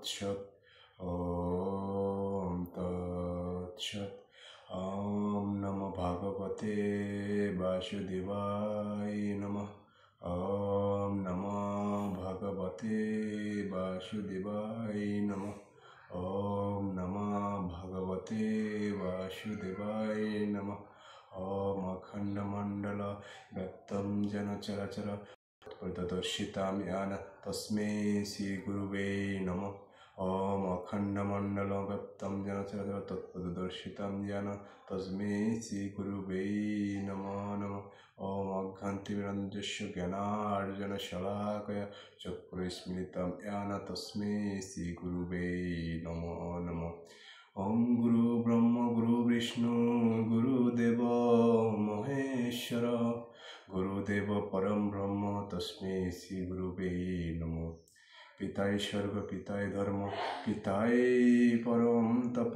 তৎসৎ। ওম তৎসৎ। ওম নমো ভগবতে বাসুদেবায় নমঃ। ওম নমো ভগবতে বাসুদেবায় নমঃ। ওম নমো ভগবতে বাসুদেবায় নমঃ। ওম অখণ্ডমণ্ডল ব্যক্তম যেন চরাচর তৎপদর্শিতাম জ্ঞান তস্मै শ্রী গুরুবে নমঃ। ওম অখণ্ডমণ্ডল ব্যক্তম যেন চরাচর তৎপদর্শিতাম জ্ঞান তস্मै শ্রী গুরুবে নমো নমঃ। ওম অজ্ঞানতিমিরন্ধস্য জ্ঞানার্জন শলাকয়া চক্ষুস্মিলিতং জ্ঞান তস্मै শ্রী গুরুবে নমো নমঃ। ওম গুরু ব্রহ্ম গুরু বিষ্ণু গুরুদেব মহেশ্বর গুরুদেব পরম ব্রহ্ম তস্मै শ্রী গুরুবে নমঃ। পিতায় স্বর্গ পিতায় ধর্ম পিতায় পরম তপ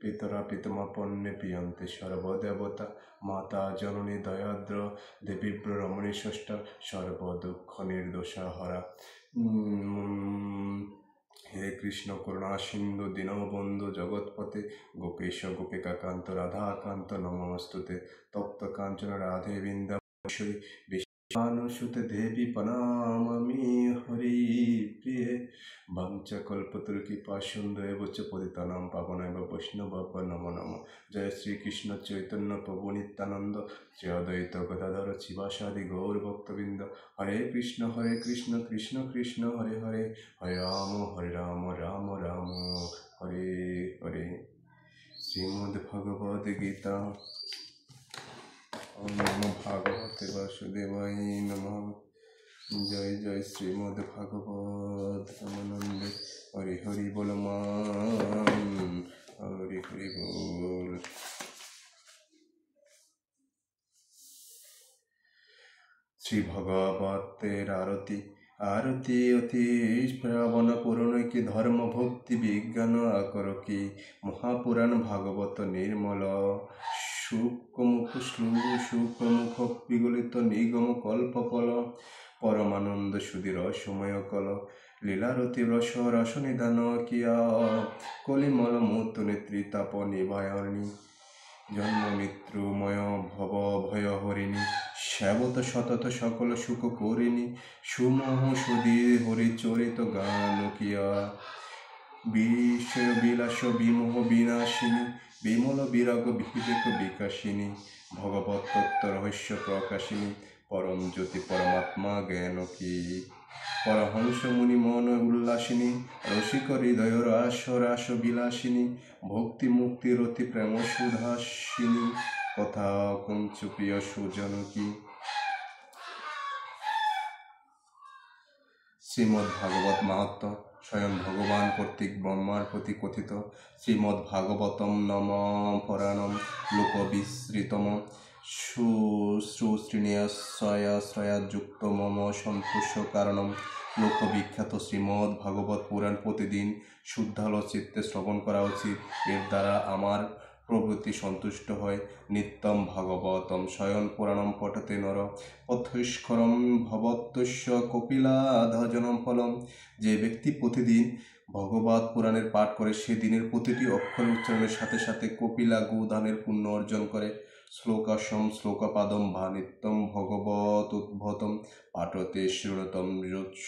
পিতরা পিতামহ পণ্যে পিয়ন্তে সর্বদেবতা মাতা জননী দয়াদ্র দেবীব্র রমণী ষষ্ঠা সর্বদুঃখ নির্দোষা হরা। হে কৃষ্ণ করুণা সিন্ধু দীনবন্ধু জগৎপতে গোপেশ গোপিকাকান্ত রাধাকান্ত নমস্তুতে। তপ্ত কাঞ্চন রাধে বৃন্দাবনেশ্বরী বিষ্ণুসুতে দেবী প্রণমামি হরি প্রিয়ে। বাঞ্ছাকল্পতরুকৃপা সিন্ধুব্য চ পতিতানাং পাবনায় বৈষ্ণবেভ্যো নমো নমঃ। জয় শ্রীকৃষ্ণ চৈতন্য প্রভু নিত্যানন্দ শ্রী অদ্বৈত গদাধর শিবাসাদি গৌর ভক্তবৃন্দ। হরে কৃষ্ণ কৃষ্ণ কৃষ্ণ হরে হরে হরে রাম রাম রাম হরে হরে। শ্রীমদ্ ভগবদ গীতা। ওম নমো ভগবতে বাসুদেবায় নমঃ। জয় জয় শ্রীমদ্ ভাগবত রামানন্দে হরি হরি বল মান হরি হরি বল। শ্রী ভগবতের আরতি। আরতি অতি শ্রাবণ পুরনৈকি ধর্ম ভক্তি বিজ্ঞান আকরকি মহাপুরাণ ভাগবত নির্মল শুকমুখ শুকমুখ বিগলিত নিগম কল্পফল পরমানন্দ সুধীর সময় কল লীলারতি রস রস নিধান কিয়া কলিমল মূর্ত নেত্রী তাপ নিবায়নী জন্ম মৃত্যুময় ভব ভয় হরিণী সেবত সতত সকল সুখ করিণী সুমোহ সুধী হরিচরিত গান কিয়া বিষয় বিলাস বিমোহ বিনাশিনী বিমল বিরাগ বিবেক বিকাশিনী ভগবত তত্ত্ব রহস্য প্রকাশিনী পরম জ্যোতি পরমাত্মা জ্ঞান কি পরহংস মুনি মন উল্লাসিনী রসিক হৃদয় রাস রাস বিলাসিনী ভক্তি মুক্তি রতি প্রেম সুধাসিনী কথা কঞ্চ প্রিয় সুজন কি। শ্রীমদ্ ভাগবত মাহাত্ম্য স্বয়ং ভগবান কর্তৃক ব্রহ্মার প্রতি কথিত। শ্রীমদ্ ভাগবতম নম পুরাণম লোকবিস্মৃতম শুশ্রূষণীয়শ্রয়াযুক্ত মম সন্তোষ কারণম। লোকবিখ্যাত শ্রীমদ্ ভাগবত পুরাণ প্রতিদিন শুদ্ধালো চিত্তে শ্রবণ করা উচিত। এর দ্বারা আমার প্রভৃতি সন্তুষ্ট হয়। নিত্যম ভাগবতম স্বয়ং পুরাণম পঠতে নর পথৈষ্করম ভবতস্য কপিলাধজনম ফলম। যে ব্যক্তি প্রতিদিন ভগবত পুরাণের পাঠ করে সে দিনের প্রতিটি অক্ষর উচ্চারণের সাথে সাথে কপিলা গোদানের পুণ্য অর্জন করে। শ্লোকাসম শ্লোকপাদম বা নিত্যম ভগবত উদ্ভতম পাঠতে শৃণুতম যৎস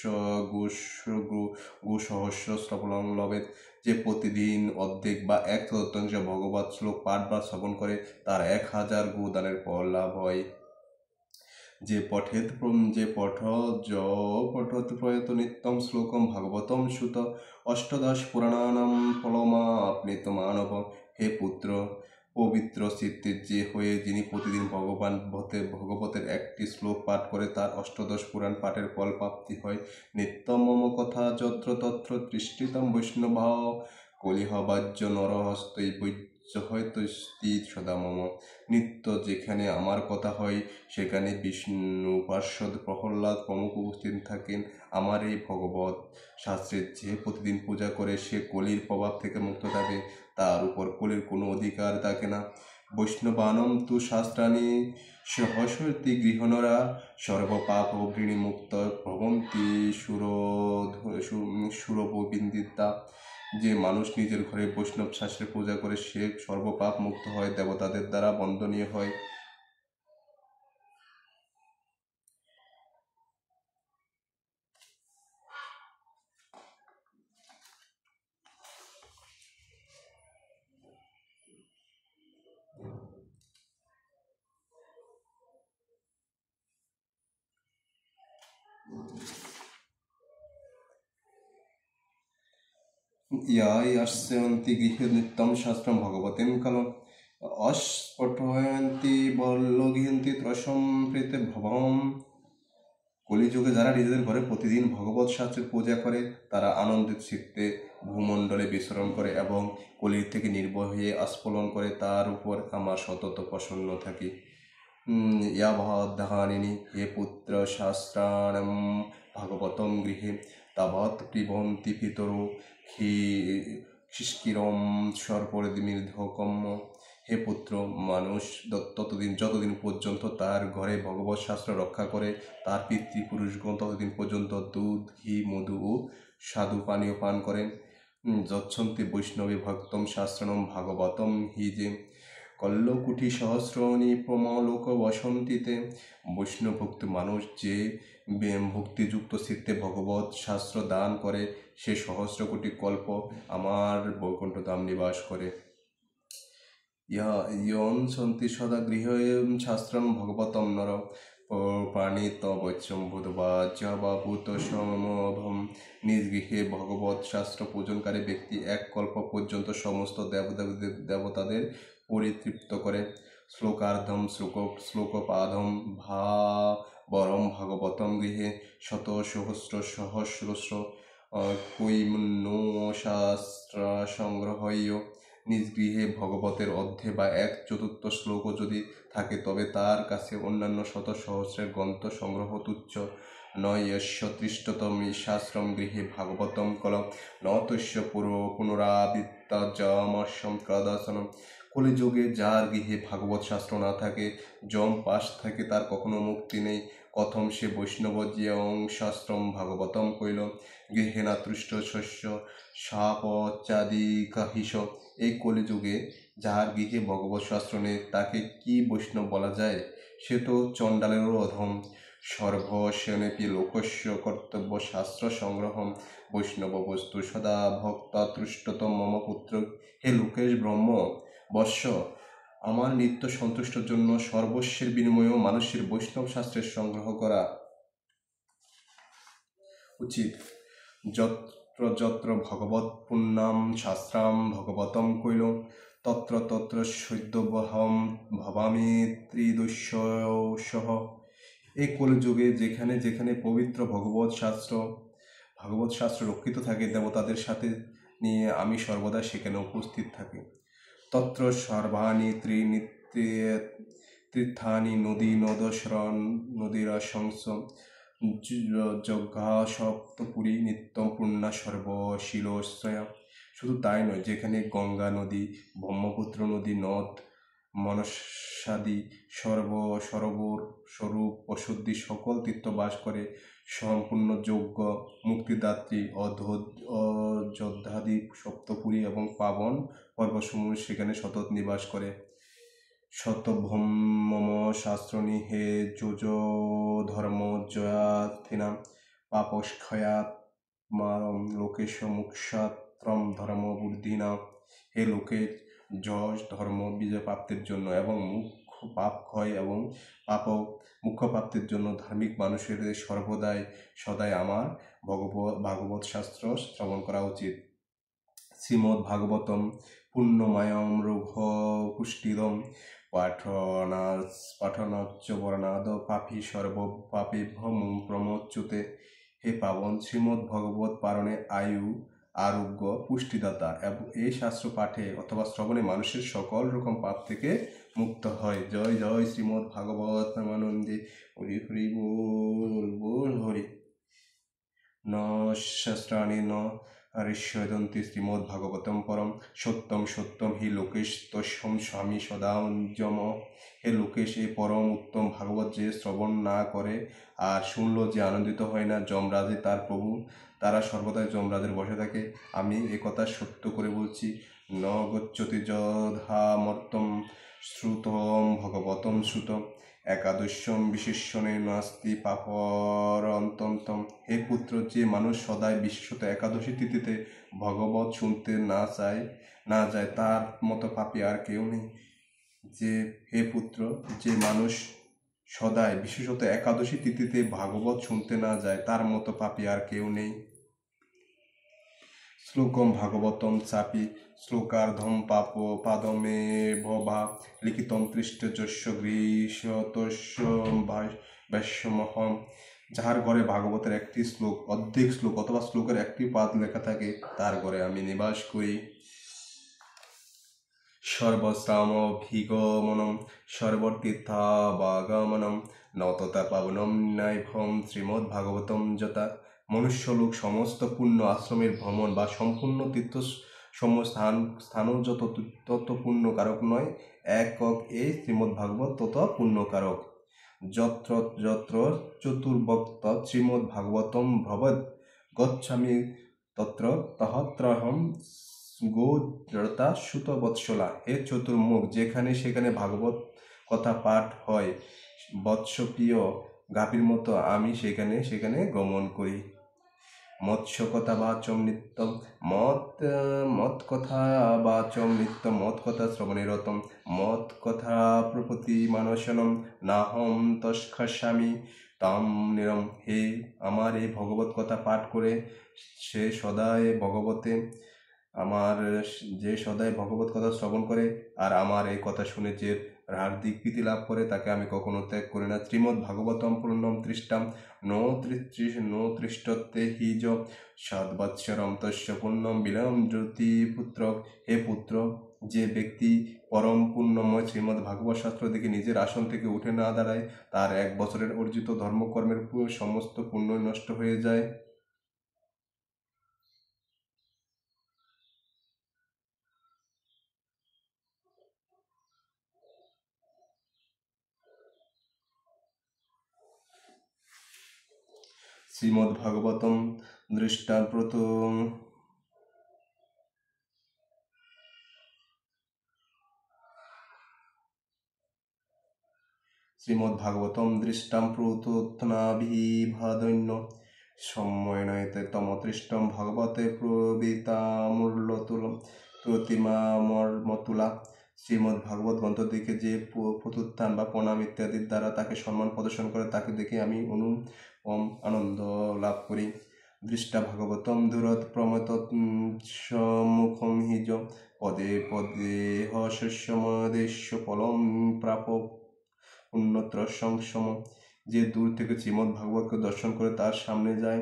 গোসহস্র শ্রবণং লবেৎ। যে প্রতিদিন অর্ধেক বা 1/4 ভগবত শ্লোক পাঠ বা শ্রবণ করে তার 1000 গোদানের ফল লাভ হয়। যে পঠেত প্রয়ত নিত্যম শ্লোকম ভাগবতম সুত অষ্টাদশ পুরাণানাম ফলমাপ্নেত মানব। হে পুত্র, পবিত্র চিত্তের যে হয়ে যিনি প্রতিদিন ভগবতের একটি শ্লোক পাঠ করে তার অষ্টাদশ পুরাণ পাঠের ফল প্রাপ্তি হয়। নিত্যম মম কথা যত্র তত্র দৃষ্টিতম বৈষ্ণব কলিহ বাহ্য নরহস্তৈ বৈজ্যহস্তি সদা মম। নিত্য যেখানে আমার কথা হয় সেখানে বিষ্ণু পার্ষদ প্রহ্লাদ প্রমুখ উপস্থিত থাকেন। আমার এই ভগবত শাস্ত্রের যে প্রতিদিন পূজা করে সে কলির প্রভাব থেকে মুক্ত থাকে, তার উপর কলির কোনো অধিকার থাকে না। বৈষ্ণবানম তু শাস্ত্রাণি সহস্রতি গৃহণরা সর্বপাপ ঘৃণী মুক্ত ভবন্তি সুরবিন্দিতা। যে মানুষ নিজের ঘরে বৈষ্ণব শাস্ত্রের পূজা করে সে সর্বপাপ মুক্ত হয়, দেবতাদের দ্বারা বন্দনীয় হয়। यास्यन्ति गृहे नित्यं शास्त्रं भगवतीं कलम् अस्फुटयन्ति बल्लघयन्ति त्रसম্প্রীতে ভবম। কলিযুগে যারা নিজেদের ঘরে প্রতিদিন ভগবত শাস্ত্রের পূজা করে তারা আনন্দিত চিত্তে ভূমণ্ডলে বিচরণ করে এবং কলির থেকে নির্ভয় হয়ে আস্ফলন করে, তার উপর আমার সতত প্রসন্ন থাকি। ইয়াবদ্ধানিনি হে পুত্র শাস্ত্রাণম ভাগবতম গৃহে তাবৎ পিবন্তি পিতরো খিষ্কিরম সর্পরিমৃধকম। হে পুত্র, মানুষ যতদিন পর্যন্ত তার ঘরে ভগবত শাস্ত্র রক্ষা করে, তার পিতৃপুরুষগণ ততদিন পর্যন্ত দুধ, ঘি, মধু ও স্বাদু পানীয় পান করেন। যচ্ছন্তি বৈষ্ণবে ভক্তম শাস্ত্রণম ভাগবতম হি যে কল্লকুটি সহস্রণী প্রমলোক বসন্তীতে। বৈষ্ণব ভক্ত মানুষ যে ভক্তিযুক্ত চিত্তে ভগবত শাস্ত্র দান করে সে সহস্র কোটি কল্প আমার বৈকুণ্ঠ ধাম নিবাস করে। ইয়ং সন্তি সদা গৃহে শাস্ত্রম ভগবতম নর প্রাণিত বৈচ্যম্ভূতবাজ্যবাভূত সমভম। নিজ গৃহে ভগবত শাস্ত্র পূজনকারী ব্যক্তি এক কল্প পর্যন্ত সমস্ত দেবতাদের পরিতৃপ্ত করে। শ্লোকার্ধম শ্লোকপাদম বরম ভাগবতম গৃহে শত সহস্র সহস্রস্র কৈমনো শাস্ত্র সংগ্রহীয়। নিজ গৃহে ভগবতের অর্ধে বা 1/4 শ্লোক যদি থাকে তবে তার কাছে অন্যান্য শত সহস্রের গ্রন্থ সংগ্রহ তুচ্ছ নয়। যস্য তৃষ্টতম শাস্ত্রম গৃহে ভাগবতম কলম ন তস্য পুনরাবৃত্তাযমস্যম কদাসনম। কলিযুগে যার গৃহে ভাগবত শাস্ত্র না থাকে, যম পাশ থাকে, তার কখনো মুক্তি নেই। কথম সে বৈষ্ণব যেয়ং শাস্ত্রম ভাগবতম কইল গৃহে না তৃষ্ট শস্য সাপচাদিকাহিস। এই কলিযুগে যাহার গৃহে ভগবত শাস্ত্র নেই তাকে কি বৈষ্ণব বলা যায়? সে তো চণ্ডালেরও অধম। সর্বস্বনেপি লোকস্য কর্তব্য শাস্ত্র সংগ্রহম বৈষ্ণব বস্তু সদা ভক্তাতুষ্টতম মম পুত্র। হে লোকেশ ব্রহ্ম বৎস, আমার নিত্য সন্তুষ্টর জন্য সর্বস্বের বিনিময়েও মানুষের বৈষ্ণব শাস্ত্রের সংগ্রহ করা উচিত। যত্র যত্র ভগবৎ পুণ্যাম শাস্ত্রাম ভগবতম কৈল তত্র তত্র সৈদ্যবহম ভবামি ত্রিদস্যসহ। এই কলিযুগে যেখানে যেখানে পবিত্র ভগবত শাস্ত্র রক্ষিত থাকে, দেবতাদের সাথে নিয়ে আমি সর্বদা সেখানে উপস্থিত থাকি। তত্র সর্বাণি তীর্থানি নদী নদীরা সংস যজ্ঞা সপ্তপুরী নিত্যম পুণ্যা সর্বশীলশ্রয়া। শুধু তাই নয়, যেখানে গঙ্গা নদী, ব্রহ্মপুত্র নদী, নদ, মনসাদি, সরোবর স্বরূপ অশুদ্ধি সকল তীর্থ বাস করে, সম্পূর্ণ যোগ্য মুক্তিদাত্রী অযোধ্যাদি সপ্তপুরী এবং পাবন পর্বসমূহ সেখানে সতত নিবাস করে। শতভম শাস্ত্রনি হে যোজ ধর্ম জয়াথিনাম পাপস্ক্ষয়াৎ মারম লোকেশ মুক্ষাত্রম ধর্ম বুদ্ধিনা। হে লোকের যশ ধর্ম বিজয় প্রাপ্তির জন্য এবং মুখ্য পাপ ক্ষয় এবং মুখ্য প্রাপ্তির জন্য ধার্মিক মানুষের সদাই আমার ভাগবত শাস্ত্র শ্রবণ করা উচিত। শ্রীমদ্ ভাগবতম পুণ্যময়ম রঘুপুষ্টিদম পাঠনাচ্চ বর্ণাদ পাপী সর্বপাপেভ্য প্রমোচ্যুতে। হে পাবন, শ্রীমদ্ ভগবত পারণে আয়ু, আরোগ্য, পুষ্টিদাতা এবং এই শাস্ত্র পাঠে অথবা শ্রবণে মানুষের সকল রকম পাপ থেকে মুক্ত হয়। জয় জয় শ্রীমদ্ ভাগবত প্রেমানন্দে। হরি হরি বল বল হরি। ন শাস্ত্রাণি ন ঋষ্যদন্তি শ্রীমদ্ভাগবতম পরম সত্যম সত্যম হি লোকেশ তস্যম স্বামী সদাঞ্জম। হে লোকেশ, এই পরম উত্তম ভাগবত যে শ্রবণ না করে আর শুনলো যে আনন্দিত হয় না, যমরাজে তার প্রভু, তারা সর্বদাই যমরাজের বসে থাকে। আমি একথা সত্য করে বলছি। ন গচ্ছতি যধামর্তম শ্রুতম ভগবতম শ্রুতম একাদশম বিশেষণে নাস্তি পাপরন্তন্তম। হে পুত্র, যে মানুষ সদাই বিশেষত একাদশী তিথিতে ভগবত শুনতে না যায় তার মতো পাপী আর কেউ নেই। হে পুত্র, যে মানুষ সদাই বিশেষত একাদশী তিথিতে ভাগবত শুনতে না যায় তার মতো পাপী আর কেউ নেই। শ্লোকম ভাগবতম চাপি শ্লোকার্ধম পাপ পাদমে ভবা লিখিতম পৃষ্ঠযস্য গ্রীষতস্য ভাষ্যমহম। যাহার ঘরে ভাগবতের একটি শ্লোক, অর্ধেক শ্লোক অথবা শ্লোকের একটি পাদ লেখা থাকে, তার ঘরে আমি নিবাস করি। সর্বশ্রামভিগমনম সর্বতীর্থাবাগমনম ন তথা পাবনম নৈভম শ্রীমদ্ভাগবতম যথা। মনুষ্যলোক সমস্ত পুণ্য আশ্রমের ভ্রমণ বা সম্পূর্ণ তীর্থ স্থানও তত পুণ্যকারক নয়, একক এই শ্রীমদ্ভাগবত তত পুণ্যকারক। যত্র যত্র চতুর্ভক্ত শ্রীমদ্ভাগবতম ভবৎ গচ্ছামি তত্র তহত্রহম গোত্রতা সুত বৎসলা। হে চতুর্মুখ, যেখানে সেখানে ভাগবত কথা পাঠ হয় বৎসপ্রিয় গাভীর মতো আমি সেখানে সেখানে গমন করি। মৎস্য কথা বাচম নিত্যম মত কথা বাচম নিত্যম মত কথা শ্রবণেরতম মত কথা প্রপতি মানসনম নাহম তস্খাস্যামি তাম নিরম। হে, আমার এই ভগবত কথা পাঠ করে যে সদাই ভগবত কথা শ্রবণ করে আর আমার এই কথা শুনে যে হার্দিক প্রীতি লাভ করে, তাকে আমি কখনো ত্যাগ করি না। শ্রীমদ্ ভাগবতম পূর্ণম তৃষ্টাম নো তৃষ্টত্তে হি য সদ্বৎসরম তস্য পুণ্যম বিলম জ্যোতি পুত্র। হে পুত্র, যে ব্যক্তি পরম পুণ্যময় শ্রীমদ্ ভাগবত শাস্ত্র দেখে নিজের আসন থেকে উঠে না দাঁড়ায়, তার 1 বছরের অর্জিত ধর্মকর্মের সমস্ত পুণ্য নষ্ট হয়ে যায়। শ্রীমদ্ভাগবতম দৃষ্টাপ্রত শ্রীমদ্ভাগবতম দৃষ্টাম্প্রতোত্তনাভিভাদন্য সম্ময়নয়তে তমতৃষ্টম ভগবতে প্রবীতামূল্যতুলম প্রতিমামর্মতুলা। শ্রীমদ্ ভাগবত গ্রন্থ দেখে যে প্রত্যুত্থান বা প্রণাম ইত্যাদির দ্বারা তাকে সম্মান প্রদর্শন করে, তাকে দেখে আমি অনুপম আনন্দ লাভ করি। দৃষ্টা ভাগবতম দূরত প্রমত সম্মুখম হিজ পদে পদে হস্যমদেশ্য ফলম প্রাপ উন্নত্র সংসম। যে দূর থেকে শ্রীমদ্ ভাগবতকে দর্শন করে তার সামনে যায়,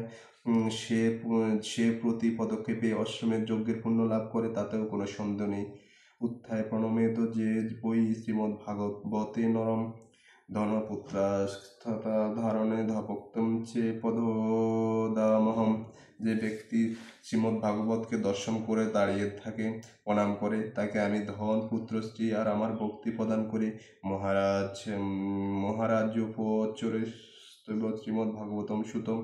সে প্রতি পদক্ষেপে অশ্বমেধ যজ্ঞের পুণ্য লাভ করে, তাতেও কোনো সন্দেহ নেই। উত্থায় প্রণমেত যে বই শ্রীমদ্ ভাগবতে নরম ধনপুত্রাস্থা ধারণে ধভক্তম চে পদদামহম। যে ব্যক্তি শ্রীমদ্ ভাগবতকে দর্শন করে দাঁড়িয়ে থাকে, প্রণাম করে, তাকে আমি ধন, পুত্র, স্ত্রী আর আমার ভক্তি প্রদান করি। মহারাজ উপচরে শ্রীমদ্ ভাগবতম সুতম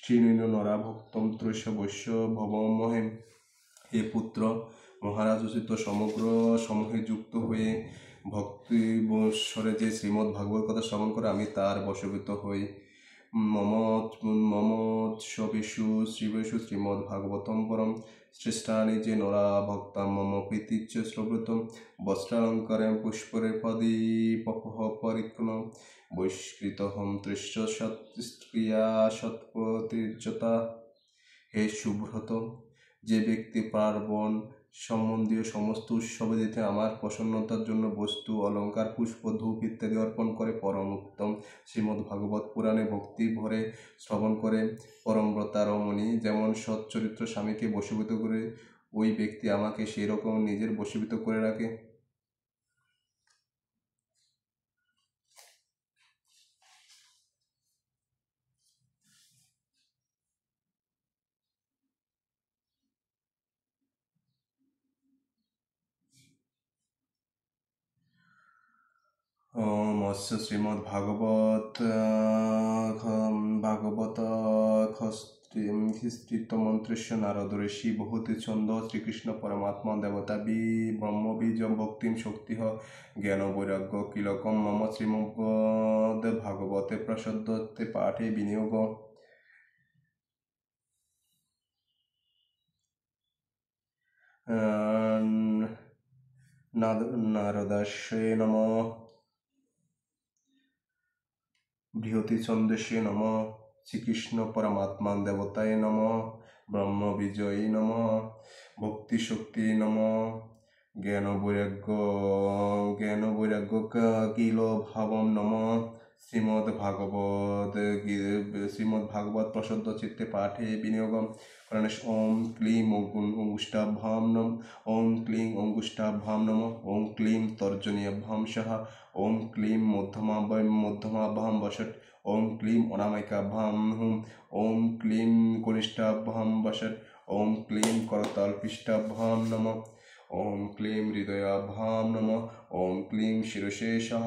শ্রীনৈন নরা ভক্তম ত্রৈশ বৈশ্য ভবম মহেম। হে পুত্র, মহারাজ উচিত সমগ্র সমূহে যুক্ত হয়ে ভক্তি বৎসরে যে শ্রীমদ্ ভাগবত কথা শ্রবণ করে, আমি তার বশীভূত হই। মমোৎসবেষু শ্রীবেষু শ্রীমদ্ ভাগবতম পরম শ্রেষ্ঠানি যে নরা ভক্তা মম প্রীতিচ্চ শ্রবৃতম বস্ত্রালঙ্কারে পুষ্পরে পদীপহ পরিক্রম বহিষ্কৃতহম তৃশ্চ সৎক্রিয়া সৎপ্রতির্যতা। হে সুব্রত, যে ব্যক্তি পার্বণ সম্বন্ধীয় সমস্ত উৎসবে দিতে আমার প্রসন্নতার জন্য বস্তু, অলঙ্কার, পুষ্প, ধূপ ইত্যাদি অর্পণ করে, পরম উত্তম শ্রীমদ্ ভাগবত পুরাণে ভক্তি ভরে শ্রবণ করে, পরমব্রতা রমণী যেমন সচ্চরিত্র স্বামীকে বশীভূত করে, ওই ব্যক্তি আমাকে সেই রকম নিজের বশীভূত করে রাখে। ओम अस्य श्रीमद्भागवत भागवत ख्रीष्टमन्त्रस्य नारद ऋषि बहुत छंद श्रीकृष्ण परमात्मा देवता भी ब्रह्म बीज भक्ति शक्ति ज्ञान वैराग्य किलकम मम श्रीमद् भागवते प्रसद्यते पाठे विनियोग नारदाश्रये नमः बृहति छंदस्य नमः श्रीकृष्ण परमात्मा देवताय नमः ब्रह्म विजयी नमः भक्ति शक्ति नमः ज्ञान वैराग्य किल भावम नमः श्रीमद्भागवत प्रसद्ध चित्ते पाठे विनियोगम ओम क्लीं अंगुष्ठाभ्याम नम ओम क्लीं अंगुष्ठाभ्याम नमः ओम क्लीं तर्जनीयभ्याम सह ओम क्लीं मध्यमाभ्याम वषट ओम क्लीं अनामिकाभ्याम हुम ओम क्लीं कनिष्ठाभ्याम वषट ओम क्लीं करतालपिष्ठाभ्याम नमः ओम क्लीं हृदयाभ्याम नमः ओम क्लीं शिरसे सह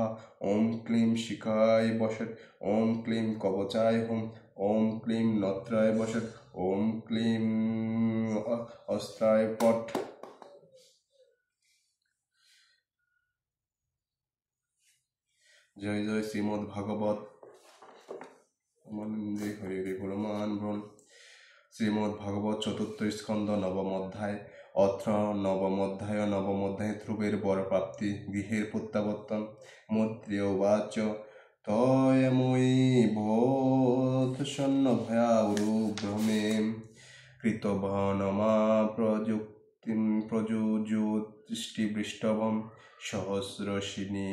ओम क्लीं शिखाय वषट ओम क्लीं कवचाय हुम ओम क्लीं नत्राय वषट ओम क्लीं अस्त्राय पट जय जय श्रीमद्भागवत हरे हरे गुणमान ब्रह्म श्रीमद्भागवत चतुर्थ स्कंद नवम अध्याय अत्र नवम अध्याय ध्रुवेर वर प्राप्ति गृहेर प्रत्यावर्तन मैत्रेय उवाच तयमयि भोत्सन्न भयावरुभ्रमे कृतवनमा प्रजुज्योतिष्टिवृष्टवं सहस्रशिनी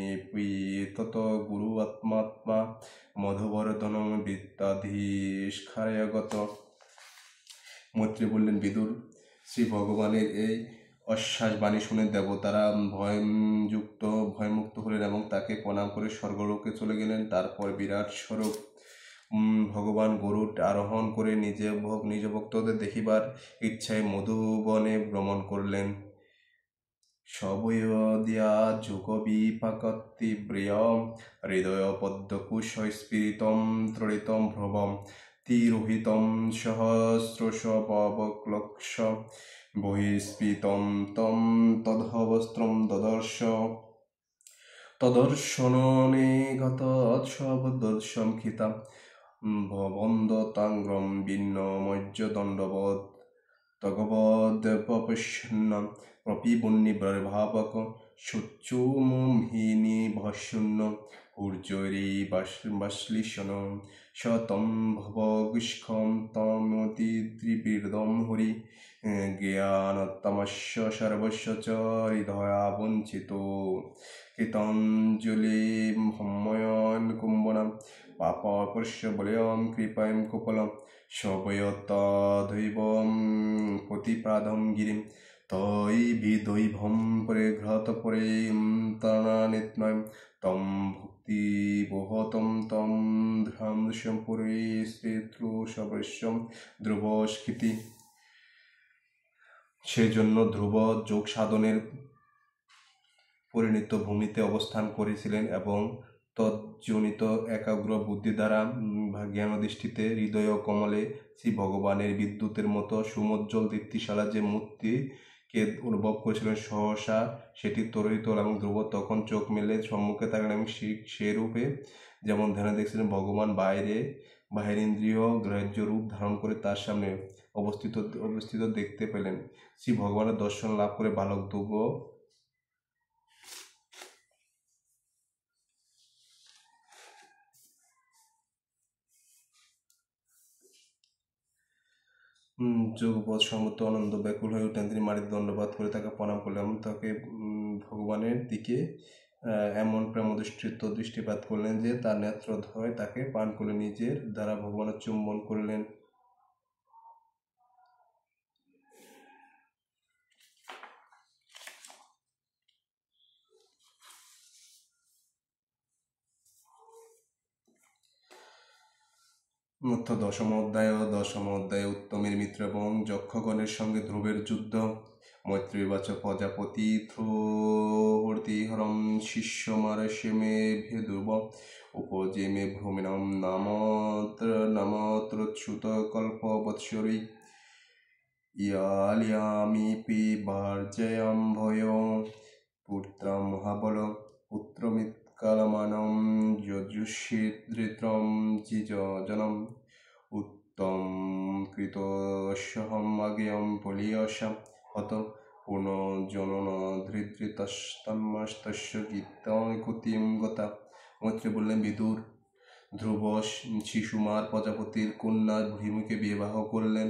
तत गुरु आत्मा মধুবর্ধনম বিদ্যাধীষ্কারয়গত মৈত্রী বললেন বিদুর শ্রী ভগবানের এই অশ্বাস বাণী শুনে দেবতারা ভয়মুক্ত হলেন এবং তাকে প্রণাম করে স্বর্গলোকে চলে গেলেন। তারপর বিরাট স্বরূপ ভগবান গরুড আরোহণ করে নিজ ভক্তদের দেখিবার ইচ্ছায় মধুবনে ভ্রমণ করলেন। সবয়দিয়া যুগবিপাকতীব্রিয়ম হৃদয়পদ্মকুশস্ফীরিতম ত্রলিতম ভ্রবম তিরোহিতম সহস্রশবক্লক্ষ বহিস্ফীতম তম তদহবস্ত্রম দদর্শ তদর্শনে গতৎসবদর্শমখিতা ভবন্দতাঙ্গ্রম বিন্নমজ্জদণ্ডবৎ তগবদ্পপশ্যন্ন প্রপিবন্নিব্রভাবক সচ্চুমহিনী ভস্যন্ন ঊর্জরি বাশ্লিশন শতম ভবগুষ্খম তমতিত্রিবীর্দম হরি জ্ঞানতমস্য সর্বস্য চ হৃদয়াবঞ্চিত কৃতাঞ্জলি ভম্ময়ন কুম্বনম পাপপর্শ্য বলয়ম কৃপায়ম কুপলম সবয়তদৈবম প্রতিপ্রাধম গিরিম তৈবিদৈভম পরিঘ্রত পরিতরণানিত্ময়ম তম ভক্তিবহতম তম ধ্রামৃশম পরিস্থিতৃ সবস্যম ধ্রুবস্কৃতি। সেজন্য ধ্রুব যোগ সাধনের পরিণত ভূমিতে অবস্থান করেছিলেন এবং তজ্জনিত একাগ্র বুদ্ধি দ্বারা জ্ঞানদৃষ্টিতে হৃদয় কমলে শ্রী ভগবানের বিদ্যুতের মতো সুমজ্জ্বল দীপ্তিশালা যে মূর্তিকে অনুভব করেছিলেন সহসা সেটি তরিত হল এবং ধ্রুব তখন চোখ মেলে সম্মুখে থাকলেন এবং সে রূপে যেমন ধ্যানে দেখছিলেন ভগবান বাহিরেন্দ্রিয় গ্রাহ্য রূপ ধারণ করে তার সামনে অবস্থিত দেখতে পেলেন। শ্রী ভগবানের দর্শন লাভ করে বালক ধ্রুব যোগপথ সমস্ত আনন্দ ব্যাকুল হয়ে উঠলেন। তিনি মাটিতে দণ্ডপাত করে তাকে প্রণাম করলেন এবং তাকে ভগবানের দিকে এমন দৃষ্টিপাত করলেন যে তার নেত্রদ্বয় তাকে পান করে নিজের দ্বারা ভগবানের চুম্বন করলেন। মধ্য দশম অধ্যায় উত্তমের মিত্র এবং যক্ষগণের সঙ্গে ধ্রুবের যুদ্ধ। মৈত্রীবাচ প্রজাপতি ধ্রুবর্তি হরম শিষ্য মারসে মে ভেদুব উপজে মে ভ্রমিণম নামত্রচ্যুত কল্প বৎসরী ইয়ালিয়ামি পিবার্জয়াম ভয় পুত্রম মহাবল পুত্রমিৎকালমানম যজুষিধৃতম জিজনম উত্তম কৃতস্যহম আগেয়ম বলিয়সা হত পুনর্জনন ধৃতস্তন্মস্তস্য গীতগতিম গতা। মৈত্রী বললেন, বিদুর, ধ্রুব শিশুমার প্রজাপতির কন্যা ভূমিকে বিবাহ করলেন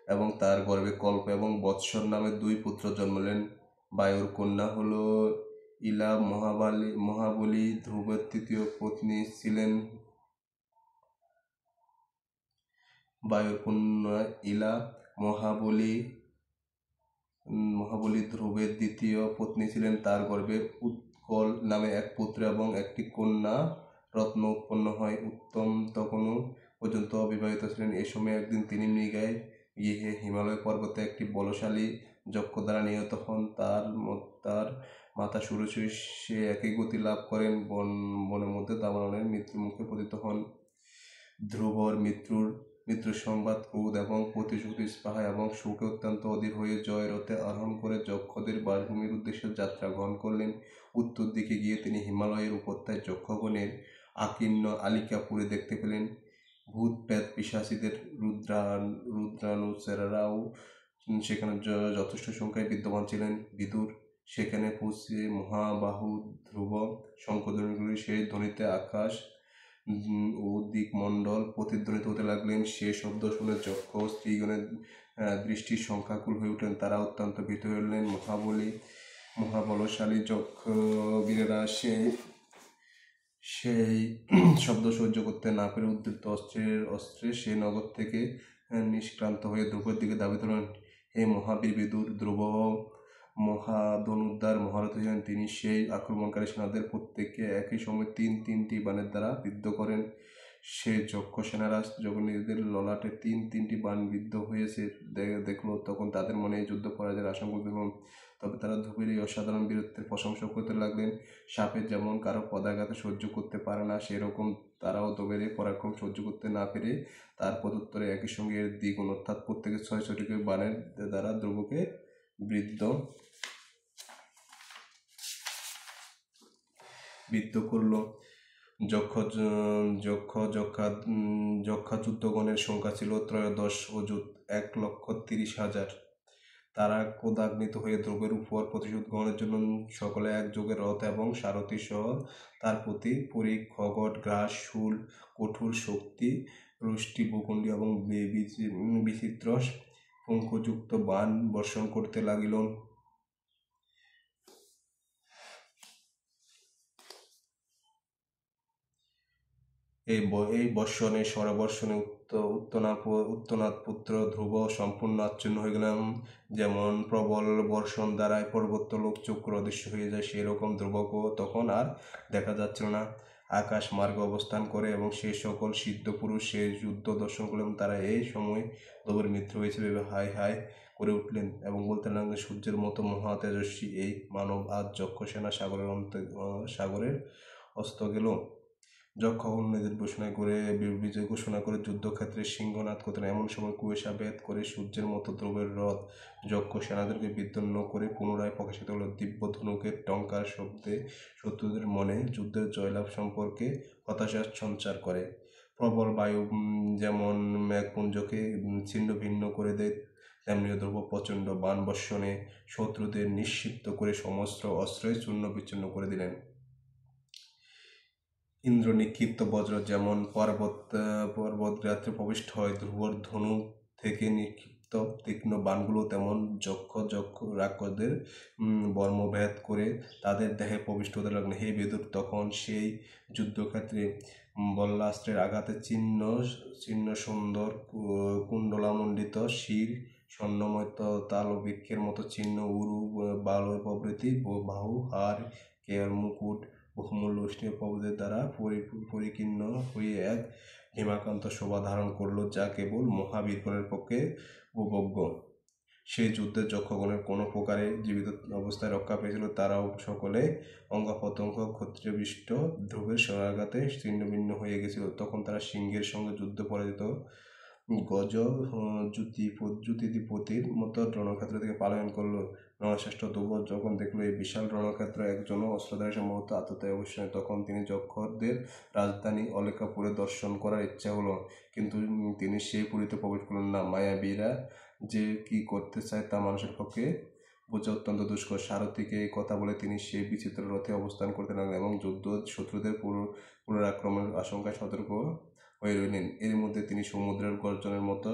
এবং তার গর্ভে কল্প এবং বৎসর নামে 2 পুত্র জন্মালেন। বায়ুর কন্যা হল ইলা মহাবলী ধ্রুবের 3য় পত্নী ছিলেন। বায়ুর কন্যা ইলা মহাবলী ধ্রুবের 2য় পত্নী ছিলেন। তার গর্ভে উৎকল নামে 1 পুত্র এবং 1টি কন্যা রত্ন উৎপন্ন হয়। উত্তম তখনও পর্যন্ত অবিবাহিত ছিলেন। এই সময় একদিন তিনি মৃগায় গৃহে হিমালয় পর্বতে একটি বলশালী যক্ষ দ্বারা নিহত হন। তার মাতা সুরসী সে একই গতি লাভ করেন। বনের মধ্যে দাবানলের মৃত্যুর মুখে পতিত হন। ধ্রুবর মৃত্যুর সংবাদ ক্রোধ এবং প্রতিশোধ স্পৃহা এবং শোকে অত্যন্ত অধীর হয়ে জয়রথে আরোহণ করে যক্ষদের বাসভূমির উদ্দেশ্যে যাত্রা গ্রহণ করলেন। উত্তর দিকে গিয়ে তিনি হিমালয়ের উপত্যকায় যক্ষগণের আকীর্ণ আলিকাপুরে দেখতে পেলেন। ভূত প্রেত পিশাচীদের রুদ্রানুচরেরাও সেখানে যথেষ্ট সংখ্যায় বিদ্যমান ছিলেন। বিদুর সেখানে পৌঁছে মহাবাহু ধ্রুব শঙ্খধ্বনিগুলি সেই ধ্বনিতে আকাশ ও দিকমণ্ডল প্রতিধ্বনিত হতে লাগলেন। সে শব্দ শুনে যক্ষ স্ত্রীগণের দৃষ্টি সংখ্যাকুল হয়ে উঠলেন। তারা অত্যন্ত ভীত হয়ে উঠলেন। মহাবলশালী যক্ষ বীরেরা সেই শব্দ সহ্য করতে না পেরে উদ্ধৃত অস্ত্রে সে নগর থেকে নিষ্ক্রান্ত হয়ে ধ্রুবের দিকে ধাবিত হলেন। হে মহাবীর বিদুর, ধ্রুব মহাধনুর্ধার মহারথী ছিলেন। তিনি সেই আক্রমণকারী সেনাদের প্রত্যেককে একই সময় 3টি বাণের দ্বারা বিদ্ধ করেন। সে যক্ষ সেনারা যখন নিজেদের ললাটে 3টি বাণ বিদ্ধ হয়েছে দেখল, তখন তাদের মনে এই যুদ্ধ পরাজয়ের আশঙ্কা দেখল। তবে তারা ধ্রুবের এই অসাধারণ বীরত্বের প্রশংসা করতে লাগলেন। সাপের যেমন কারো পদাঘাত সহ্য করতে পারে না, সেরকম তারাও ধ্রুবের এই পরাক্রম সহ্য করতে না পেরে তার প্রত্যুত্তরে একই সঙ্গে এর দ্বিগুণ অর্থাৎ প্রত্যেকের 6টি করে বাণের দ্বারা ধ্রুবকে বিদ্ধ করল। যক্ষা যুদ্ধগণের সংখ্যা ছিল 13 অযুত 1,30,000। তারা ক্রোধান্বিত হয়ে ধ্রুবের উপর প্রতিশোধ গ্রহণের জন্য সকলে একযোগে রথ এবং সারথি সহ তার প্রতি পরিখ, খগট, গ্রাস, শূল, কঠোর শক্তি, রুষ্টি, ভূখণ্ডী এবং বিচিত্র পঙ্খযুক্ত বাণ বর্ষণ করতে লাগিল। এই বর্ষণে স্বরবর্ষণে উত্তনাথ পুত্র ধ্রুব সম্পূর্ণ আচ্ছন্ন হয়ে গেলেন। যেমন প্রবল বর্ষণ দ্বারায় পর্বতলোক চক্র অদৃশ্য হয়ে যায়, সেরকম ধ্রুবকও তখন আর দেখা যাচ্ছিল না। আকাশ মার্গে অবস্থান করে এবং সে সকল সিদ্ধ পুরুষ সে যুদ্ধ দর্শন করলেন। তারা এই সময় ধ্রুবের মৃত্যু হয়েছে ভেবে হাই হাই করে উঠলেন এবং বলতে লাগলেন, সূর্যের মতো মহা তেজস্বী এই মানব আজ যক্ষ সেনা সাগরের অস্ত গেল। যক্ষগণ নিজের বিজয় ঘোষণা করে যুদ্ধক্ষেত্রে সিংহনাদ করতেন। এমন সময় কুয়াশা ভেদ করে সূর্যের মতো ধ্রুবের রথ যক্ষ সেনাদেরকে বিদ্ধন্য করে পুনরায় প্রকাশিত হল। দিব্য ধনুকের টঙ্কার শব্দে শত্রুদের মনে যুদ্ধের জয়লাভ সম্পর্কে হতাশার সঞ্চার করে। প্রবল বায়ু যেমন মেঘপুঞ্জকে ছিন্ন ভিন্ন করে দেয়, তেমনি ধ্রুব প্রচণ্ড বাণ বর্ষণে শত্রুদের নিক্ষিপ্ত করে সমস্ত অস্ত্রই চূর্ণ বিচ্ছিন্ন করে দিলেন। ইন্দ্র নিক্ষিপ্ত বজ্র যেমন পর্বতগাত্রে প্রবিষ্ট হয়, ধ্রুবর ধনু থেকে নিক্ষিপ্ত তীক্ষ্ণ বাণগুলো তেমন যক্ষ রাক্ষসদের বর্মভেদ করে তাদের দেহে প্রবিষ্ট হতে লাগল। হে বিদুর, তখন সেই যুদ্ধক্ষেত্রে বল্লাস্ত্রের আঘাতে চিহ্ন সুন্দর কুণ্ডলামণ্ডিত শির, স্বর্ণময় তালবৃক্ষের মতো চিহ্ন উরু, বালয় প্রভৃতি বাহু, হাড়, কেয়ার, মুকুট, বহুমূল্য অষ্টীয় প্রভৃতির দ্বারা পরিকীর্ণ হয়ে এক হিমাকান্ত শোভা ধারণ করল, যা কেবল মহাবীরগণের পক্ষে উপভোগ্য। সেই যুদ্ধে যক্ষগণের কোনো প্রকারে জীবিত অবস্থায় রক্ষা পেয়েছিল, তারাও সকলে অঙ্গপ্রত্যঙ্গ ক্ষত্রিয়বিষ্ট ধ্রুবের শরাঘাতে ছিন্নভিন্ন হয়ে গেছিল। তখন তারা সিংহের সঙ্গে যুদ্ধ পরাজিত গজ জ্যোতিধিপতির মতো রণক্ষেত্র থেকে পলায়ন করল। নরশ্রেষ্ঠ ধ্রুব যখন দেখল এই বিশাল রণক্ষেত্র একজনও অস্ত্রধারী সম্ভবত আততায়ী অবশ্যই নয়, তখন তিনি যক্ষদের রাজধানী অলেখাপুরে দর্শন করার ইচ্ছা হলো, কিন্তু তিনি সেই পুরীতে প্রবেশ করলেন না। মায়াবীরা যে কি করতে চায় তা মানুষের পক্ষে বোঝা অত্যন্ত দুষ্কর। সারথীকে এই কথা বলে তিনি সেই বিচিত্র রথে অবস্থান করতে লাগলেন এবং শত্রুদের পুনরাক্রমণের আশঙ্কায় সতর্ক হয়ে রইলেন। এর মধ্যে তিনি সমুদ্রের গর্জনের মতো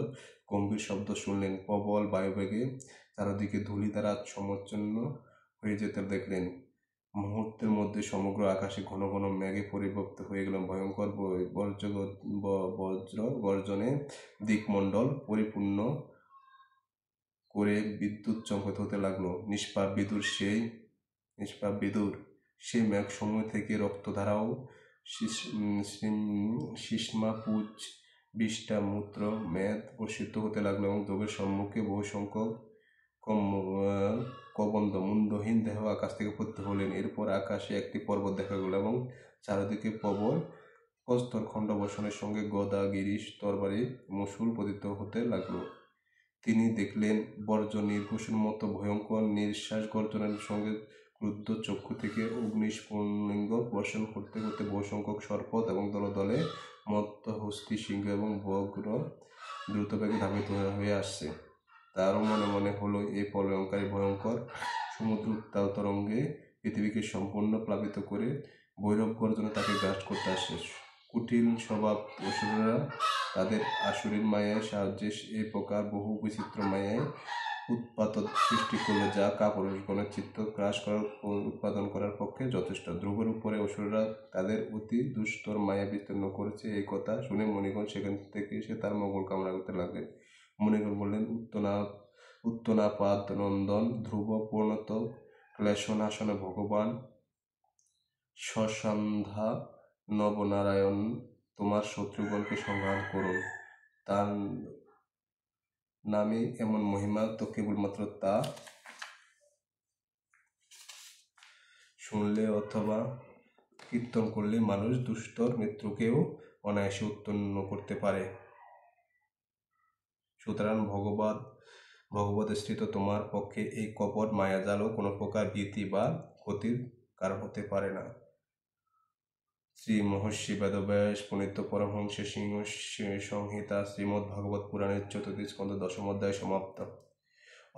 গম্ভীর শব্দ শুনলেন। প্রবল বায়ুবেগে চারদিকে ধূলি দ্বারা সমচ্ছন্ন হয়ে যেতে দেখলেন। মুহূর্তের মধ্যে সমগ্র আকাশে ঘন ঘন মেঘে পরিবর্তিত হয়ে গেল। ভয়ঙ্কর বজ্র গর্জনে দিকমণ্ডল পরিপূর্ণ করে বিদ্যুৎ চমকাতে হতে লাগলো। নিষ্পাপ বিদুর সেই মেঘসমূহ থেকে রক্তধারাও শিশ্মাপুজ বিষ্টা মূত্র মেদ প্রসিদ্ধ হতে লাগলো এবং ধ্রুবের সম্মুখে বহু সংখ্যক কবন্ধ মুন্ডহীন দেহ আকাশ থেকে পতিত হলেন। এরপর আকাশে একটি পর্বত দেখা গেল এবং চারিদিকে প্রবল প্রস্তর খণ্ড বর্ষণের সঙ্গে গদা গিরিশ তরবারি মুসুল পতিত হতে লাগলো। তিনি দেখলেন বর্জ্য নির্ঘোষের মতো ভয়ঙ্কর নিঃশ্বাস গর্জনের সঙ্গে ক্রুদ্ধ চক্ষু থেকে অগ্নিস্ফুলিঙ্গ বর্ষণ করতে করতে বহু সংখ্যক সর্পদ এবং দলে দলে মত্ত হস্তি সিংহ এবং বগ্র দ্রুতবেগে ধাবিত হয়ে আসছে। তারও মনে মনে হলো এই প্রলয়ঙ্কারী ভয়ঙ্কর সমুদ্র উত্তাল তরঙ্গে পৃথিবীকে সম্পূর্ণ প্লাবিত করে ভৈরব গর্জনে তাকে গ্রাস করতে আসছে। কুটিল স্বভাব অসুররা তাদের আসুরীর মায়ায় সাহায্যে এই প্রকার বহু বিচিত্র মায়ায় উৎপাত সৃষ্টি করলো, যা কাপুরুষগণের চিত্ত গ্রাস করার উৎপাদন করার পক্ষে যথেষ্ট। ধ্রুবের উপরে অসুররা তাদের অতি দুস্তর মায়া বিস্তীর্ণ করেছে এই কথা শুনে মণিগণ সেখান থেকে এসে তার মঙ্গল কামনা করতে লাগলেন। মণিগণ বললেন, উত্তনাপাদ নন্দন ধ্রুব পূর্ণত ক্লেশনাশনে ভগবান সসন্ধা নবনারায়ণ তোমার শত্রুগণকে সংহার করুন। তার নামে এমন মহিমা তো কেবলমাত্র তা শুনলে অথবা কীর্তন করলে মানুষ দুষ্টর মৃত্যুকেও অনায়াসে উত্তীর্ণ করতে পারে। সুতরাং ভগবৎস্থিত তোমার পক্ষে এই কপট মায়াজালও কোনো প্রকার ভীতি বা ক্ষতির কারণ হতে পারে না। শ্রী মহর্ষি বেদব্যাস প্রণীত পরমহংসের সিংহ সংহিতা শ্রীমদ্ ভাগবত পুরাণের ৪র্থ স্কন্ধ ১০ম অধ্যায় সমাপ্ত।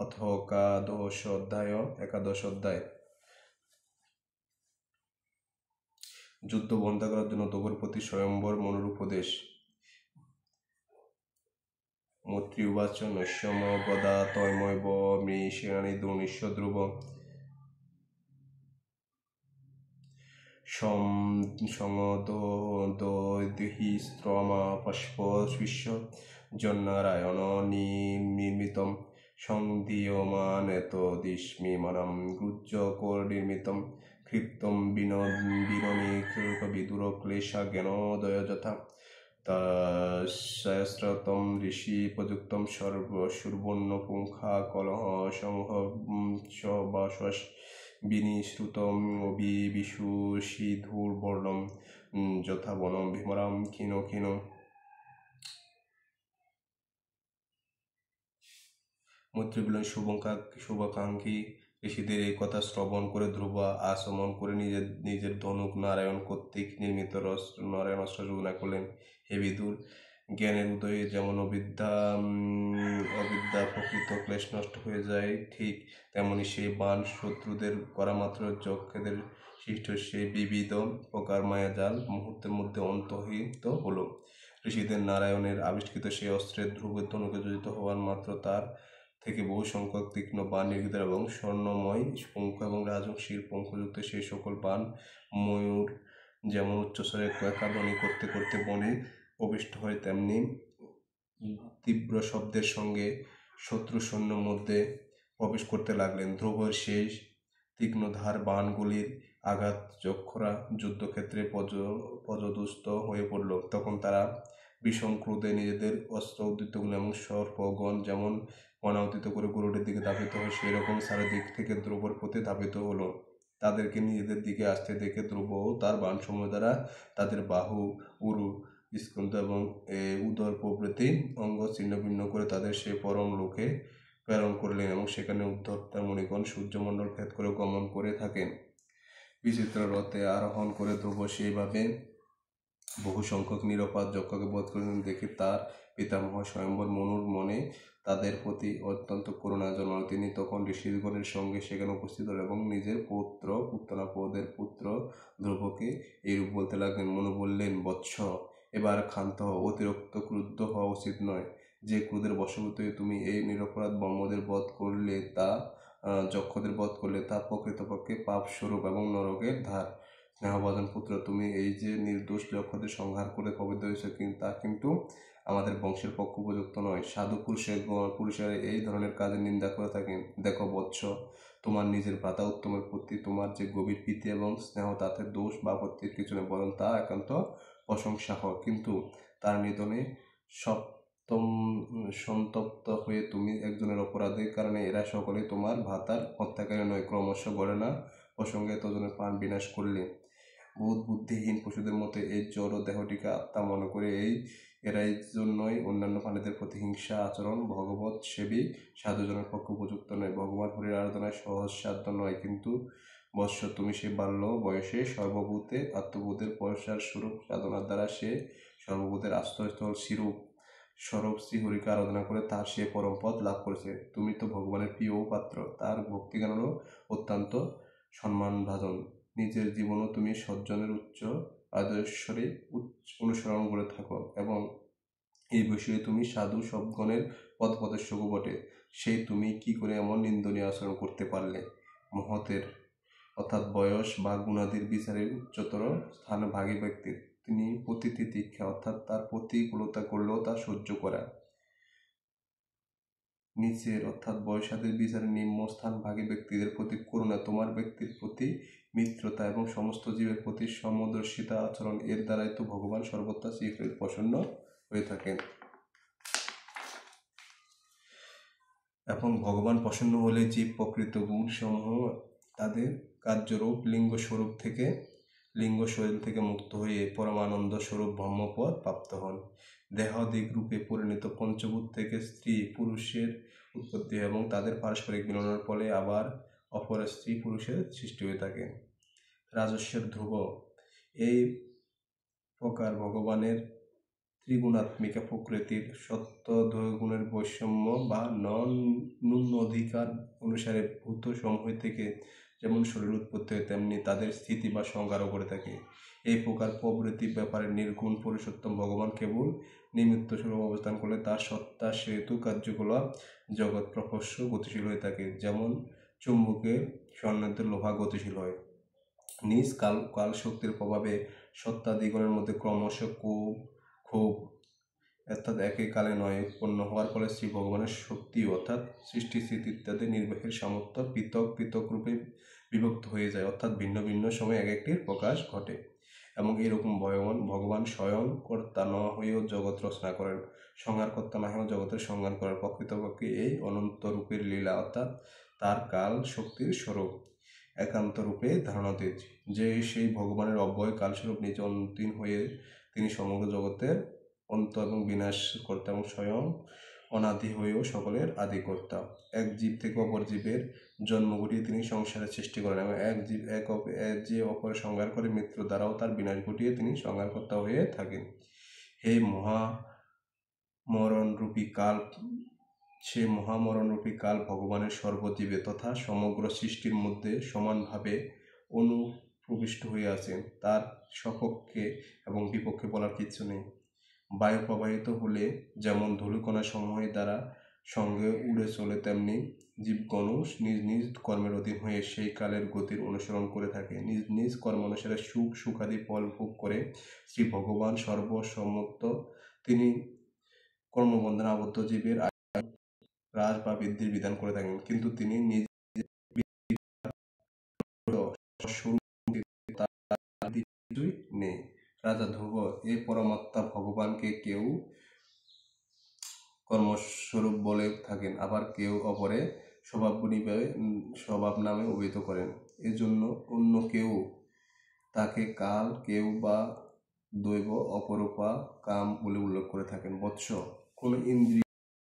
অথ একাদশ অধ্যায়। যুদ্ধ বন্ধ করার জন্য ধ্রুবের প্রতি স্বয়ম্বর মনুর উপদেশ। মৈত্রী উবাচ নৈষ্যম গদা তয়মৈব মৃষাণি দ্রোণীষ্য ধ্রুব সংদহি স্ত্রমা পুষ্প শিষ্য জন্নারায়ণ নির্মিতম সংদীয়মান এত দিস্মিমানম গুজ্জকোর্নির্মিতম ক্ষিপ্তম বিননিকৃপবিদুর ক্লেশা জ্ঞানোদয় যথা তস্যস্রতম ঋষি প্রযুক্তম সুবর্ণ পুঙ্খা কলহ সংহবাসস বিনিশ্রুতম অবিবিশুষিধুর্বর্ণম যথা বনম ভীমরাম ক্ষীণ ক্ষীণ। মৈত্রী বললেন, শুভাকাঙ্ক্ষী ঋষিদের এই কথা শ্রবণ করে ধ্রুব আচমন করে নিজের ধনুক নারায়ণ কর্তৃক নির্মিত নারায়ণ অস্ত্র যোজনা করলেন। হে বিদুর, জ্ঞানের উদয়ে যেমন অবিদ্যা প্রকৃত ক্লেশ নষ্ট হয়ে যায়, ঠিক তেমনি সেই বাণ শত্রুদের করা মাত্র যক্ষদের সৃষ্ট সেই বিবিধ প্রকার মায়াজাল মুহূর্তের মধ্যে অন্তর্হিত হলো। ঋষিদের নারায়ণের আবিষ্কৃত সেই অস্ত্রের ধ্রুবের ধনুকে যোজিত হওয়ার মাত্র তার থেকে বহু সংখ্যক তীক্ষ্ণ বাণ নির্গত এবং স্বর্ণময় পঙ্খ এবং রাজহংসীর পঙ্খযুক্ত সেই সকল বাণ ময়ূর যেমন উচ্চস্বরে ক্যাকাধ্বনি করতে করতে বনে প্রবিষ্ট হয়, তেমনি তীব্র শব্দের সঙ্গে শত্রু সৈন্যের মধ্যে প্রবেশ করতে লাগলেন। ধ্রুবের সেই তীক্ষ্ণধার বাণগুলির আঘাত যক্ষরা যুদ্ধক্ষেত্রে পর্যদুস্ত হয়ে পড়ল। তখন তারা বিষম ক্রোধে নিজেদের অস্ত্র উদ্যুত করলেন এবং সর্পগণ যেমন অনাহূত করে গরুড়ের দিকে ধাবিত হয় সেই রকম চারিদিক থেকে ধ্রুবর প্রতি ধাবিত হলো। তাদেরকে নিজেদের দিকে আসতে দেখে ধ্রুবও তার বাণসমূহ দ্বারা তাদের বাহু, উরু, স্কন্ধ এবং উদর প্রভৃতি অঙ্গ ছিন্ন ভিন্ন করে তাদের সেই পরম লোকে প্রেরণ করলেন এবং সেখানে উদ্ধর্তা মণিগণ সূর্যমণ্ডল ভেদ করে গমন করে থাকেন। বিচিত্র রথে আরোহণ করে ধ্রুব সেইভাবে বহু সংখ্যক নিরপরাধ যক্ষকে বধ করেন দেখে তার পিতামহ স্বয়ম্বর মনুর মনে তাদের প্রতি অত্যন্ত করুণা জন্মালো। তিনি তখন ঋষিগণের সঙ্গে সেখানে উপস্থিত হলেন এবং নিজের পুত্র পুত্তনাপদের পুত্র ধ্রুবকে এইরূপ বলতে লাগলেন। মনু বললেন, বৎস, এবার ক্ষান্ত হও, অতিরিক্ত ক্রুদ্ধ হওয়া উচিত নয়। যে ক্রোধের বশবর্তী হয়ে তুমি এই নিরপরাধ ব্রহ্মদের বধ করলে তা যক্ষদের বধ করলে তা প্রকৃতপক্ষে পাপস্বরূপ এবং নরকের ধার। স্নেহভাজন পুত্র, তুমি এই যে নির্দোষ যক্ষদের সংহার করে পবিত্র হয়েছে তা কিন্তু আমাদের বংশের পক্ষ উপযুক্ত নয়। সাধু পুরুষেরা এই ধরনের কাজের নিন্দা করে থাকেন। দেখো বৎস, তোমার নিজের ভ্রাতা উত্তমের প্রতি তোমার যে গভীর প্রীতি এবং স্নেহ তাতে দোষ বা আপত্তির কিছু নেই, বরং তা একান্ত প্রশংসা হয়। কিন্তু তার নিধনে সন্তপ্ত হয়ে তুমি একজনের অপরাধের কারণে এরা সকলে তোমার ভ্রাতার হত্যাকারী নয়, ক্রমশ গড়ে না প্রসঙ্গে এতজনের প্রাণ বিনাশ করলে। বুদ্ধিহীন পশুদের মতো এই জড় দেহটিকে আত্মা মনে করে এরাই জন্যই অন্যান্য প্রাণীদের প্রতি হিংসা আচরণ ভগবৎ সেবী সাধুজনের পক্ষে উপযুক্ত নয়। ভগবান হরির আরাধনায় সহজ সাধ্য নয়, কিন্তু বৎস, তুমি সে বাল্য বয়সে সর্বভূতে আত্মবোধের পয়সার স্বরূপ সাধনার দ্বারা সে সর্বভূতের আশ্রয়স্থল স্বরূপ শ্রীহরিকে আরাধনা করে তার সে পরম পদ লাভ করেছে। তুমি তো ভগবানের প্রিয় পাত্র, তার ভক্তিজ্ঞানেরও অত্যন্ত সম্মানভাজন। নিজের জীবনও তুমি সজ্জনের উচ্চ আদর্শরে অনুসরণ করে থাকো এবং এই বিষয়ে তুমি সাধু সবগণের পদপ্রদর্শকও বটে। সেই তুমি কি করে এমন নিন্দনীয় আচরণ করতে পারলে? মহতের অর্থাৎ বয়স বা গুণাদির বিচারে উচ্চতর স্থানে ভাগী ব্যক্তির তিনি প্রতিটি দীক্ষা অর্থাৎ তার প্রতিকূলতা করলেও তা সহ্য করা। নিচের অর্থাৎ বয়সাদের বিচারে নিম্ন স্থান ভাগী ব্যক্তিদের প্রতি করুণা, তোমার ব্যক্তির প্রতি মিত্রতা এবং সমস্ত জীবের প্রতি সমদর্শিতা আচরণ, এর দ্বারাই তো ভগবান সর্বত্র শ্রীহরির প্রসন্ন হয়ে থাকেন। এবং ভগবান প্রসন্ন হলে জীব প্রকৃত গুণ সমূহ তাদের কার্যরূপ লিঙ্গ শরীর থেকে মুক্ত হয়ে পরমানন্দ স্বরূপ ব্রহ্মপদ প্রাপ্ত হন। দেহাদিক রূপে পরিণত পঞ্চভূত থেকে স্ত্রী পুরুষের উৎপত্তি এবং তাদের পারস্পরিক মিলনের ফলে আবার অপর স্ত্রী পুরুষের সৃষ্টি হয়ে থাকে। রাজস্বের ধ্রুব এই প্রকার ভগবানের ত্রিগুণাত্মিকা প্রকৃতির সত্য দ্বৈগুণের বৈষম্য বা ন্যূন অধিকার অনুসারে ভূত সমূহ থেকে যেমন শরীর উৎপত্তি হয় তেমনি তাদের স্থিতি বা সংহারও করে থাকে। এই প্রকার প্রবৃত্তি ব্যাপারে নির্গুণ পুরুষোত্তম ভগবান কেবল নিমিত্ত স্বরূপ অবস্থান করলে তার সত্তা সেতু কার্যকলাপ জগৎ প্রকর্ষ গতিশীল হয়ে থাকে, যেমন চুম্বকের সন্নিধ্যে লোহা গতিশীল হয়। নিজ কাল শক্তির প্রভাবে সত্তাদিগণের মধ্যে ক্রমশ ক্ষোভ অর্থাৎ একই কালে নয় উৎপন্ন হওয়ার ফলে শ্রী ভগবানের শক্তি অর্থাৎ সৃষ্টি স্থিতি ইত্যাদি নির্বাহের সামর্থ্য পৃথক পৃথক রূপে বিভক্ত হয়ে যায়, অর্থাৎ ভিন্ন ভিন্ন সময়ে এক একটির প্রকাশ ঘটে। এবং এইরকম ভগবান স্বয়ং কর্তা না হয়েও জগৎ রচনা করেন, সংহারকর্তা না হয়েও জগতের সংহার করেন। প্রকৃতপক্ষে এই অনন্ত রূপের লীলা অর্থাৎ তার কাল শক্তির স্বরূপ একান্ত রূপে ধারণাতীত। যে সেই ভগবানের অব্যয় কালস্বরূপ নিজ অন্তিম হয়ে তিনি সমগ্র জগতের অন্ত এবং বিনাশ কর্তা এবং স্বয়ং অনাদি হয়েও সকলের আদিকর্তা। এক জীব থেকে অপর জীবের জন্ম ঘটিয়ে তিনি সংসারের সৃষ্টি করেন এবং এক জীব যে অপরের সংহার করে মৃত্যু দ্বারাও তার বিনাশ ঘটিয়ে তিনি সংহারকর্তা হয়ে থাকেন। হে মহামরণরূপী কাল ভগবানের সর্বজীবে তথা সমগ্র সৃষ্টির মধ্যে সমানভাবে অনুপ্রবিষ্ট হয়ে আছেন, তার সপক্ষে এবং বিপক্ষে বলার কিছু নেই। বায়ু প্রবাহিত হলে যেমন ধূলিকণা সমূহের দ্বারা সঙ্গে উড়ে চলে, তেমনি জীবগণও নিজ নিজ কর্মের অধীন হয়ে সেই কালের গতির অনুসরণ করে থাকে। নিজ নিজ কর্ম অনুসারে সুখাদি ফল ভোগ করে শ্রী ভগবান সর্বসম্মত। তিনি কর্মবন্ধনে আবদ্ধ জীবের হ্রাস বা বৃদ্ধির বিধান করে থাকেন, কিন্তু তিনি নিজ কিছুই নেই। রাজা ধ্রুব, এই পরমাত্মা ভগবানকে কেউ কর্মস্বরূপ বলে থাকেন, আবার কেউ অপরে স্বভাব নামে অভিহিত করেন। এজন্য অন্য কেউ তাকে কাল, কেউ বা দৈব, অপরূপা, কাম বলে উল্লেখ করে থাকেন। বৎস, কোন ইন্দ্রিয়